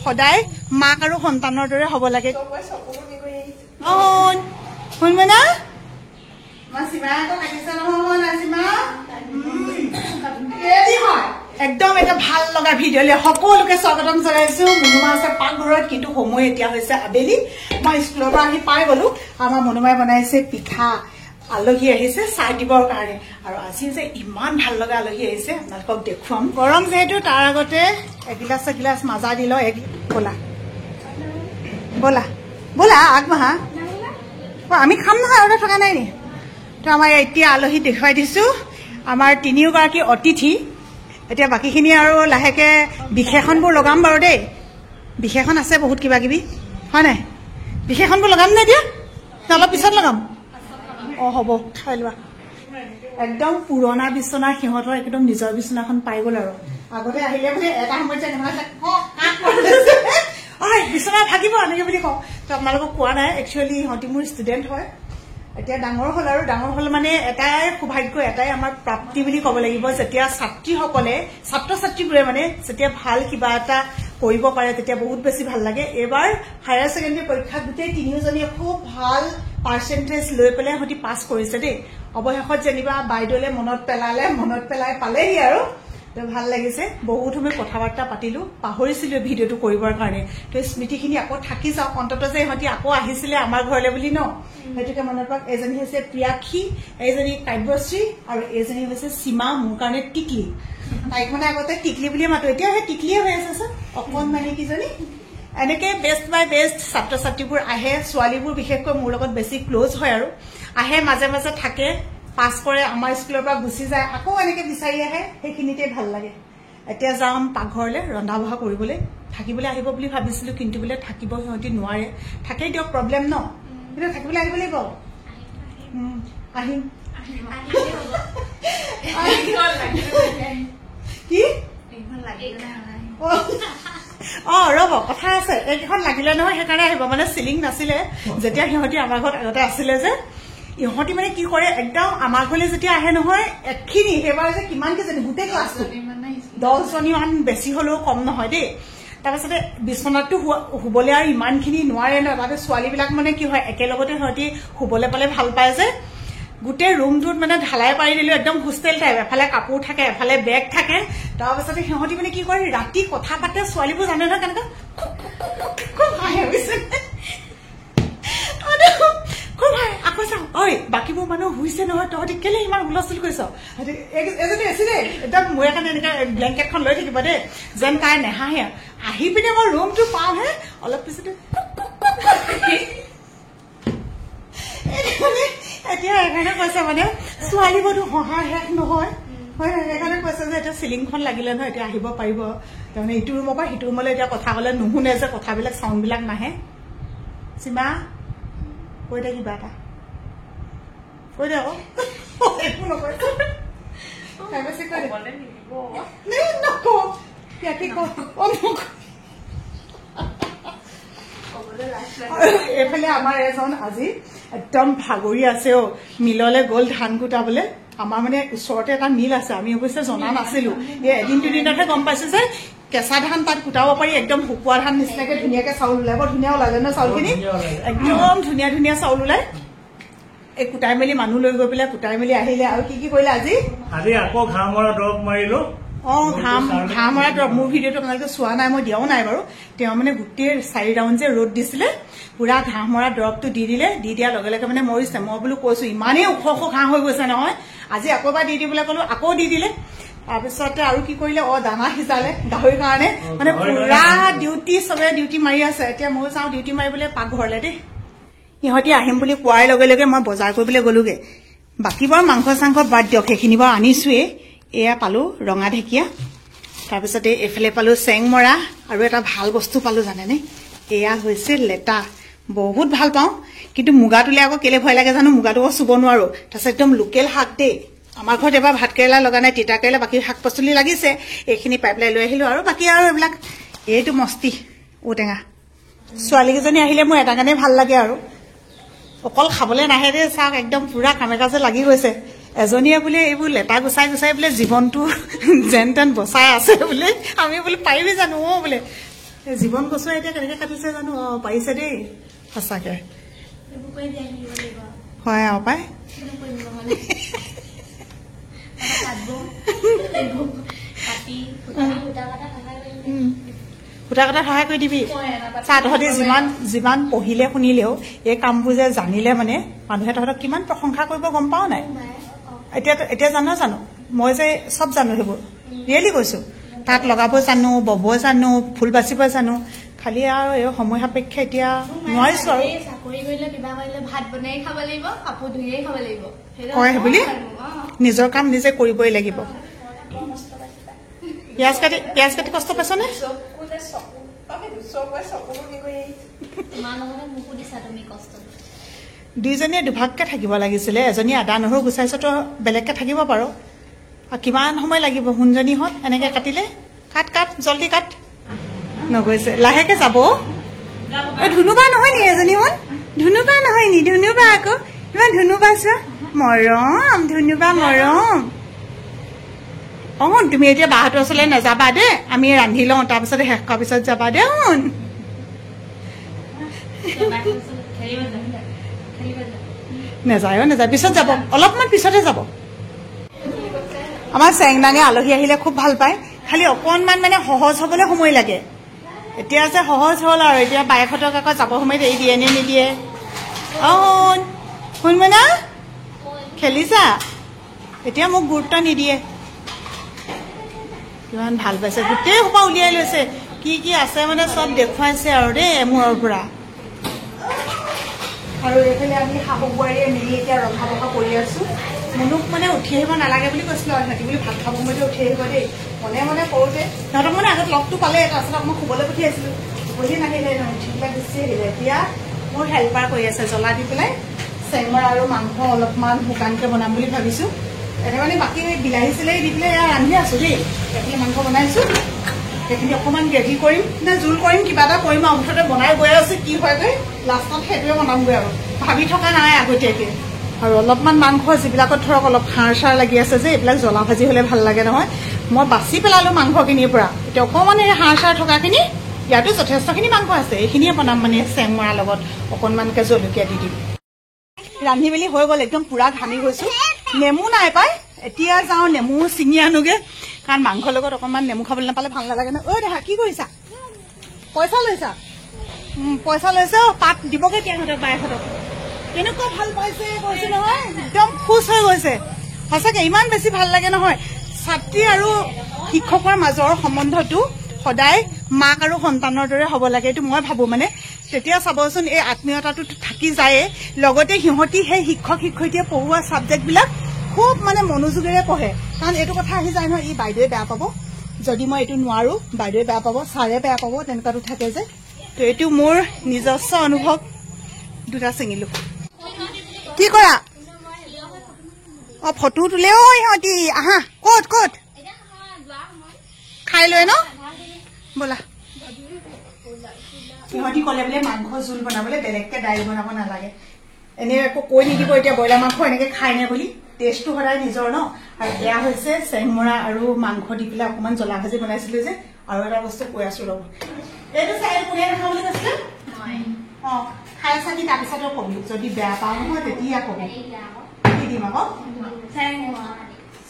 সদায় মাক আৰু সন্তানৰ দৰে হ'ব লাগে শুনবে না একদম এটা ভাল লগা ভিডিঅ'লে সকলোকে স্বাগতম জনাইছো মনুমা আছে পাকঘৰত কিন্তু সময় এতিয়া হৈছে আবেলি মই স্কুলৰ পৰা আহি পাই গলো আমাৰ মনুমাই বনাইছে পিঠা আলহী আহিছে চাহ দিবৰ কাৰণে আৰু আজি যে ইমান ভাল লগা আলহী আহিছে আপোনালোকক দেখুৱাম গৰম যেহেতু তাৰ আগতে এগিলাচ মাজা দিল বলা বলা বলা আগবাঢ়া আমি খাম নহয় আৰু থকা নাই নি তো আমাৰ এতিয়া আলহী দেখুৱাই দিছো আমাৰ তিনিওগৰাকী অতিথি এতিয়া বাকীখিনি আৰু লাহেকে বিশেষণবোৰ লগাম বাৰু দেই বিশেষণ আছে বহুত কিবা কিবি হয় নাই বিশেষণবোৰ লগাম নে এতিয়া অলপ পিছত লগাম হ'ব খাই লোৱা একদম পুৰণা বিচনা সিহঁতৰ একদম নিজৰ বিচনাখন পাই গ'ল আৰু আগতে আহিলে মানে এটা সময়ত বিচনা থাকিব এনেকে বুলি কওঁ তো আপোনালোকক কোৱা নাই একচুৱেলি ইহঁতি মোৰ ষ্টুডেণ্ট হয় এতিয়া ডাঙৰ হ'ল আৰু ডাঙৰ হ'ল মানে এটাই সৌভাগ্য এটাই আমাৰ প্ৰাপ্তি বুলি ক'ব লাগিব যেতিয়া ছাত্ৰীসকলে ছাত্ৰ ছাত্ৰীবোৰে মানে যেতিয়া ভাল কিবা এটা কৰিব পাৰে তেতিয়া বহুত বেছি ভাল লাগে এবাৰ হায়াৰ ছেকেণ্ডেৰী পৰীক্ষাত গোটেই তিনিওজনীয়ে খুব ভাল পাৰ্চেণ্টেজ লৈ পেলাই সিহঁতি পাছ কৰিছে দেই অৱশেষত যেনিবা বাইদেউলে মনত পেলাই পালেহি আৰু ভাল লাগিছে বহুত সময় কথা বাৰ্তা পাতিলো পাহৰিছিলো ভিডিঅ'টো কৰিবৰ কাৰণে তো স্মৃতিখিনি আকৌ থাকি যাওক অন্তত যে ইহঁতি আকৌ আহিছিলে আমাৰ ঘৰলৈ বুলি ন সেইটোকে মনত ৰাখ এজনী হৈছে প্ৰিয়াক্ষী এইজনী কাব্যশ্ৰী আৰু এইজনী হৈছে সীমা মোৰ কাৰণে টিকলি তাইক মানে আগতে টিকলি বুলিয়ে মাতো এতিয়া সেই টিকলিয়ে হৈ আছে অকণমানি কিজনী এনেকে বেষ্ট বাই বেষ্ট ছাত্ৰ ছাত্ৰীবোৰ আহে ছোৱালীবোৰ বিশেষকৈ মোৰ লগত বেছি ক্ল'জ হয় আৰু আহে মাজে মাজে থাকে পাছ কৰে আমাৰ স্কুলৰ পৰা গুচি যায় আকৌ এনেকে বিচাৰি আহে সেইখিনিতে ভাল লাগে এতিয়া যাম পাকঘৰলৈ ৰন্ধা বঢ়া কৰিবলৈ থাকিবলৈ আহিব বুলি ভাবিছিলো কিন্তু বোলে থাকিব সিহঁতি নোৱাৰে থাকেই দিয়ক প্ৰব্লেম ন কিন্তু থাকিবলৈ আহিব লাগিব আহিম কি ৰব কথা আছে এইকেইখন লাগিলে নহয় সেইকাৰণে আহিব মানে চিলিং নাছিলে যেতিয়া সিহঁতি আমাৰ ঘৰত আগতে আছিলে যে ইহঁতি মানে কি কৰে একদম আমাৰ ঘৰলৈ যেতিয়া আহে নহয় এখিনি সেইবাৰ যে কিমান কেইজনী গোটেই ক্লাছটো 10জনীমান বেছি হলেও কম নহয় দেই তাৰপাছতে বিচনাতটো শুবলৈ আৰু ইমানখিনি নোৱাৰে ন তাতে ছোৱালীবিলাক মানে কি হয় একেলগতে সিহঁতি শুবলৈ পালে ভাল পায় যে গোটেই ৰুমটোত মানে ঢালাই পাৰি দিলো একদম হোষ্টেল টাইপ এফালে কাপোৰ থাকে এফালে বেগ থাকে তাৰপাছতে সিহঁতি মানে কি কৰে ৰাতি কথা পাতে ছোৱালীবোৰ জানে নহয় কেনেকৈ আকৌ চাওঁ ঐ বাকীবোৰ মানুহ শুইছে নহয় তহঁতি কেলে ইমান হুলস্থুল কৰিছ এজনী আছে দেই একদম মোৰ কাৰণে এনেকে ব্লেংকেটখন লৈ থাকিব দেই যেন তাই নেহাহে আহি পিনে মই ৰুমটো পাওঁহে অলপ পিছতে এতিয়া সেইকাৰণে কৈছে মানে ছোৱালীবোৰতো সহায় শেষ নহয় হয় সেইকাৰণে কৈছে যে এতিয়া চিলিংখন লাগিলে নহয় এতিয়া আহিব পাৰিব তাৰমানে ইটো ৰুমৰ পৰা সিটো ৰুমলৈ এতিয়া কথা ক'লে নুশুনে যে কথাবিলাক চাউণ্ডবিলাক নাহে সীমা কৈ দে কিবা এটা কৈ দে আকৌ একো নকয় এইফালে আমাৰ এজন আজি একদম ভাগৰি আছে মিললৈ গ'ল ধান কুটাবলৈ আমাৰ মানে ওচৰতে এটা মিল আছে আমি অৱশ্যে জনা নাছিলো এদিন দুদিনতহে গম পাইছো যে কেঁচা ধান তাত কুটাব পাৰি একদম শুকুৱা ধান নিচিনাকে ধুনীয়াকে চাউল ওলাই বৰ ধুনীয়া ওলালে ন চাউলখিনি একদম ধুনীয়া চাউল ওলাই এই কুটাই মেলি মানুহ লৈ গৈ পেলাই কুটাই মেলি আহিলে আৰু কি কৰিলে আজি আকৌ ঘাঁহ মৰা দৰৱ মাৰিলো ঘাঁহ মৰা দৰৱ মোৰ ভিডিঅ'টো আপোনালোকে চোৱা নাই মই দিয়াও নাই বাৰু তেওঁ মানে গোটেই 4 ৰাউণ্ড যে ৰ'দ দিছিলে পুৰা ঘাঁহ মৰা দৰৱটো দি দিলে দি দিয়াৰ লগে লগে মানে মৰিছে মই বোলো কৈছো ইমানেই ওখ ঘাঁহ হৈ গৈছে নহয় আজি আকৌ এবাৰ দি দিবলৈ ক'লো আকৌ দি দিলে তাৰপিছতে আৰু কি কৰিলে দানা সিজালে গাহৰিৰ কাৰণে মানে পুৰা চবে ডিউটি মাৰি আছে এতিয়া মই চাওঁ ডিউটি মাৰিবলৈ পাকঘৰলে দেই ইহঁতি আহিম বুলি কোৱাৰ লগে লগে মই বজাৰ কৰিবলৈ গলোগে বাকী বাৰু মাংস চাংস বাদ দিয়ক সেইখিনি বাৰু আনিছোৱেই এয়া পালো ৰঙা ঢেকীয়া তাৰপিছতে এইফালে পালো চেংমৰা আৰু এটা ভাল বস্তু পালো জানেনে এয়া হৈছে লেটা বহুত ভাল পাওঁ কিন্তু মুগাটোলে আকৌ কেলে ভয় লাগে জানো মুগাটো চুব নোৱাৰো তাৰপিছত একদম লোকেল শাক দেই আমাৰ ঘৰত এবাৰ ভাত কেৰেলা লগা নাই তিতা কেৰেলা বাকী শাক পাচলি লাগিছে এইখিনি পাই পেলাই লৈ আহিলো আৰু বাকী আৰু এইবিলাক এইটো মস্তি ঔটেঙা ছোৱালীকেইজনী আহিলে মোৰ এটা কাৰণে ভাল লাগে আৰু অকল খাবলৈ নাহে দে চাওক একদম পুৰা কামে কাজে লাগি গৈছে এজনীয়ে বোলে এইবোৰ লেটা গুচাই বোলে জীৱনটো যেন তেন বচাই আছে বোলে আমি বোলে পাৰিবি জানো বোলে জীৱন গছুৱাই এতিয়া কেনেকে কাটিছে জানো পাৰিছে দেই সঁচাকে হয় আৰু পাই সূতা কটা সহায় কৰি দিবি চা তহঁতি যিমান পঢ়িলে শুনিলেও এই কামবোৰ যে জানিলে মানে মানুহে তহঁতক কিমান প্ৰশংসা কৰিব গম পাও নাই এতিয়া জানো মই যে চব জানো সেইবোৰ ৰিয়েলি কৈছো তাত লগাব জানো বব জানো ফুল বাচিব জানো খালি আৰু এই সময় সাপেক্ষে এতিয়া নোৱাৰিছো আৰু চাকৰি কৰিলে কিবা কৰিলে ভাত বনাই খাব লাগিব কাপোৰ ধুইয়ে খাব লাগিব কয় বুলি নিজৰ কাম নিজে কৰিবই লাগিব পিয়াজ কাটি কষ্ট পাইছনে দুইজনীয়ে দুভাগকে থাকিব লাগিছিলে এজনী আদা নহৰু গুচাইছ তো বেলেগকে থাকিব পাৰো আৰু কিমান সময় লাগিব শুনজনীহঁত এনেকে কাটিলে কাট জলদি কাট নগৈছে লাহেকে যাব ধুনুবা নহয় নি এজনীহঁত ধুনুবা নহয় নি ধুনুবা আকৌ ইমান ধুনুবা চোৱা মৰম ধুনুবা মৰম তুমি এতিয়া বাহঁতৰ ওচৰলৈ নাযাবা দে আমি ৰান্ধি লওঁ তাৰপিছত শেষ কৰাৰ পিছত যাবা দে নাযায় পিছত যাব অলপমান পিছতে যাব আমাৰ চেংনাঙে আলহী আহিলে খুব ভাল পায় খালি অকণমান মানে সহজ হবলৈ সময় লাগে এতিয়া যে সহজ হ'ল আৰু এতিয়া বাইকহঁতক আকৌ যাব সময়ত এৰি দিয়ে নে নিদিয়ে শুনমনা খেলিছা এতিয়া মোক গুৰুত্ব নিদিয়ে কিমান ভাল পাইছে গোটেই সোপা উলিয়াই লৈছে কি আছে মানে চব দেখুৱাইছে আৰু দেই মূৰৰ পৰা আৰু এইফালে আমি শাহু বোৱাৰীয়ে মিলি এতিয়া ৰন্ধা বঢ়া কৰি আছো মনুক মানে উঠি আহিব নালাগে বুলি কৈছিলো আৰু সিহঁতি বুলি ভাত খাব সময়তে উঠি আহিব দেই মনে কৰোঁতে সিহঁতক মানে আগত লগটো পালে তাৰপিছত মই শুবলৈ পঠিয়াইছিলো বুজি নাহিলে উঠি পেলাই গুচি আহিলে এতিয়া মোৰ হেল্পাৰ কৰি আছে জ্বলা দি পেলাই চেংমৰা আৰু মাংস অলপমান শুকানকে বনাম বুলি ভাবিছো এনে মানে বাকী বিলাহী চিলাহী দি পেলাই ৰান্ধি আছো দেই এইখিনি মাংস বনাইছো সেইখিনি অকণমান গ্ৰেভি কৰিম নে জোল কৰিম কিবা এটা কৰিম আৰু মুঠতে বনাই গৈ আছো কি হয়গৈ লাষ্টত সেইটোৱে বনামগৈ আৰু ভাবি থকা নাই আগতীয়াকৈ আৰু অলপমান মাংস যিবিলাকত ধৰক অলপ খাৰ চাৰ লাগি আছে যে এইবিলাক জ্বলা ভাজি হ'লে ভাল লাগে নহয় মই বাছি পেলালো মাংসখিনিৰ পৰা এতিয়া অকণমান এই সাৰ চাৰ থকাখিনি ইয়াতো যথেষ্টখিনি মাংস আছে এইখিনিয়ে বনাম মানে চেংমৰাৰ লগত অকণমানকৈ জলকীয়া দি দিম ৰান্ধি মেলি হৈ গ'ল একদম পুৰা ঘামি গৈছো নেমু নাই পাই এতিয়া যাওঁ নেমু ছিঙি আনোগে কাৰণ মাংসৰ লগত অকণমান নেমু খাবলৈ নাপালে ভাল নালাগে ন দেহা কি কৰিছা পইচা লৈছে পাত দিবগে সিহঁতক বাইহঁতক কেনেকুৱা ভাল পাইছে কৈছে নহয় একদম খুচ হৈ গৈছে সঁচাকে ইমান বেছি ভাল লাগে নহয় ছাত্ৰী আৰু শিক্ষকৰ মাজৰ সম্বন্ধটো সদায় মাক আৰু সন্তানৰ দৰে হ'ব লাগে এইটো মই ভাবো মানে তেতিয়া চাবচোন এই আত্মীয়তাটো থাকি যায় লগতে সিহঁতি সেই শিক্ষক শিক্ষয়িত্ৰীয়ে পঢ়োৱা ছাবজেক্টবিলাক খুব মানে মনোযোগেৰে পঢ়ে কাৰণ এইটো কথা আহি যায় নহয় ই বাইদেৱে বেয়া পাব যদি মই এইটো নোৱাৰো বাইদেৱে বেয়া পাব ছাৰে বেয়া পাব তেনেকুৱাটো থাকে যে তো এইটো মোৰ নিজস্ব অনুভৱ দুটা ছিঙিলো কি কৰা ফটো তোলেও ইহঁতি আহা ক'ত খাই লৈ ন ব'লা সিহঁতি ক'লে বোলে মাংস জোল বনাবলৈ বেলেগকে দাইল বনাব নালাগে এনে একো কৈ নিদিব এতিয়া ব্ৰইলাৰ মাংস এনেকে খাই নে বুলি টেষ্টটো সদায় নিজৰ ন আৰু এয়া হৈছে চেংমৰা আৰু মাংস দি পেলাই অকণমান জ্বলা ভাজি বনাইছিলো যে আৰু এটা বস্তু কৈ আছো ৰ'ব এইটো চাই কোনে নাখাওঁ বুলি কৈছিলে খাই চাকি তাৰপিছত কবি যদি বেয়া পাওঁ নহয় তেতিয়া কবি কি দিম আকৌ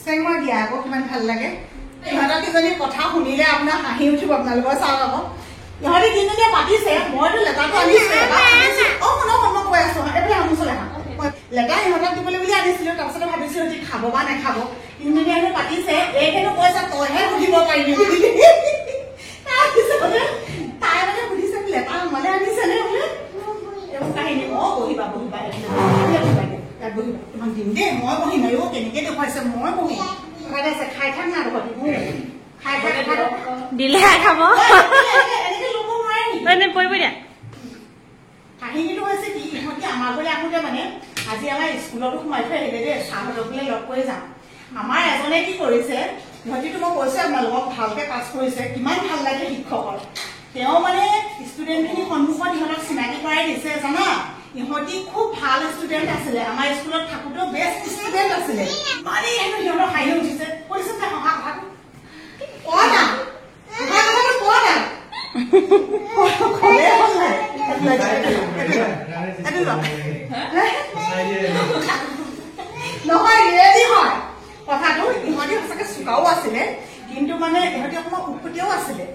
চেংমৰা দিয়া আকৌ কিমান ভাল লাগে ইহঁতৰ কিজনী কথা শুনিলে আপোনাৰ হাঁহি উঠিব আপোনালোকৰ চাওক আকৌ ইহঁতে কিজনীয়ে পাতিছে মইতো লেটাৰটো আনিছো মই কৈ আছো এইফালে আনিছিলে লেটাৰ ইহঁতক দিবলৈ বুলি আনিছিলো তাৰপিছতে ভাবিছো সিহঁতি খাব বা নাখাব কিজনীয়ে হেনো পাতিছে এই হেনো কৈছা তইহে সুধিব পাৰিবি তাৰপিছতে তাই মানে সুধিছে লেটাৰ মানে আনিছে নে বোলে এইবোৰ কাহিনী বহিবা ইয়াত বহিবা তোমাক দিম দেই মই বহিম আৰু কেনেকে দেখুৱাইছে মই বহিম খাই থাক না দিলে খাব পৰিব দিয়া কাহিনীটো হৈছে কি ইহঁতি আমাৰ ঘৰলৈ আহোঁতে মানে আজি আমাৰ স্কুলতো সোমাই থৈ আহিলে দেই চাহহঁতক বোলে লগ কৰি যাম আমাৰ এজনে কি কৰিছে ইহঁতিতো মই কৈছো আপোনালোকক ভালকে পাছ কৰিছে কিমান ভাল লাগে শিক্ষকৰ তেওঁ মানে ষ্টুডেণ্টখিনি সন্মুখত ইহঁতক চিনাকি কৰাই দিছে জানা ইহঁতি খুব ভাল ষ্টুডেণ্ট আছিলে আমাৰ স্কুলত থাকোঁতেও বেষ্ট ষ্টুডেণ্ট আছিলে মানে সিহঁতক হাঁহি উঠিছে কৈছে যে নহয় ৰেডি হয় কথাটো ইহঁতি সঁচাকে চোকাও আছিলে কিন্তু মানে ইহঁতি অকণমান উৎপত্তিও আছিলে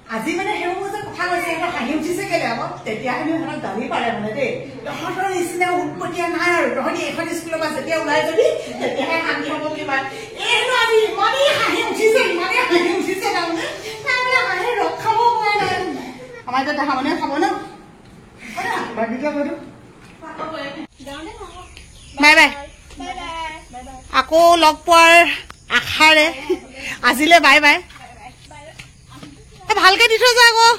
আজি মানে সেইবোৰ যে কথা কৈছে সিহঁতৰ হাঁহি উঠিছে কেলে আকৌ তেতিয়াহে সিহঁতক গালি পাৰে মানে দেই তহঁতৰ নিচিনা উৎপত্তিয়া নাই আৰু তহঁতি এখন স্কুলৰ পৰা যেতিয়া ওলাই যাবি তেতিয়াহে শান্তি হ'ব বুলি পায় এইটো আজি ইমানেই হাঁহি উঠিছে তাৰমানে হাঁহি ৰখাব পৰা নাই আমাৰ এতিয়া দেখা মানে খাব ন বাই বাই আকৌ লগ পোৱাৰ আশাৰে আজিলে বাই বাই ভালকে দি থৈ যা আকৌ